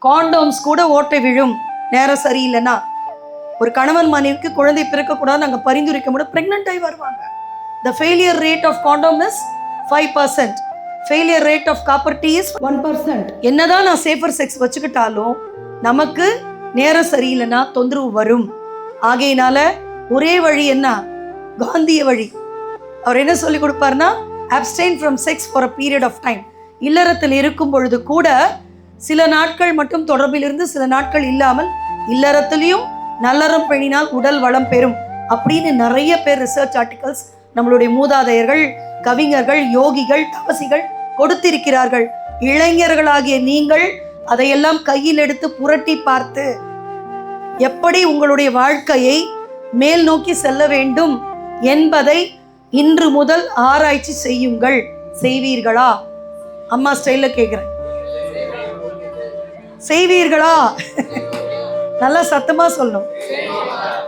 காண்டோம்ஸ் கூட ஓட்டை விழும் நேரம் சரியில்லைன்னா. ஒரு கணவன் மனைவிக்கு குழந்தை பிறக்கக்கூடாது நாங்கள் பரிந்துரைக்க முடியும், பிரெக்னென்ட் ஆகி வருவாங்க. The failure rate of condom is 5%. Failure rate of copper T is 1%. என்னதான் நான் சேஃபர் செக்ஸ் வச்சுக்கிட்டாலும் நமக்கு நேரம் சரியில்லைன்னா தொந்தரவு வரும். ஆகையினால ஒரே வழி என்ன? காந்திய வழி. அவர் என்ன சொல்லி கொடுப்பார்னா, abstain from sex for a period of time. இல்லறத்தில் இருக்கும் பொழுது கூட சில நாட்கள் மட்டும் தொடர்பில் இருந்து சில நாட்கள் இல்லாமல், இல்லறத்திலையும் நல்லறம் பெணினால் உடல் வளம் பெறும் அப்படின்னு நிறைய பேர் ரிசர்ச் ஆர்டிகல்ஸ் நம்மளுடைய மூதாதையர்கள், கவிஞர்கள், யோகிகள், தபசிகள் கொடுத்திருக்கிறார்கள். இளைஞர்களாகிய நீங்கள் அதையெல்லாம் கையில் எடுத்து புரட்டி பார்த்து எப்படி உங்களுடைய வாழ்க்கையை மேல் நோக்கி செல்ல வேண்டும் என்பதை இன்று முதல் ஆராய்ச்சி செய்யுங்கள். செய்வீர்களா? அம்மா ஸ்டைல்ல கேட்கிறேன், செய்வீர்களா? நல்லா சத்தமா சொல்லணும்.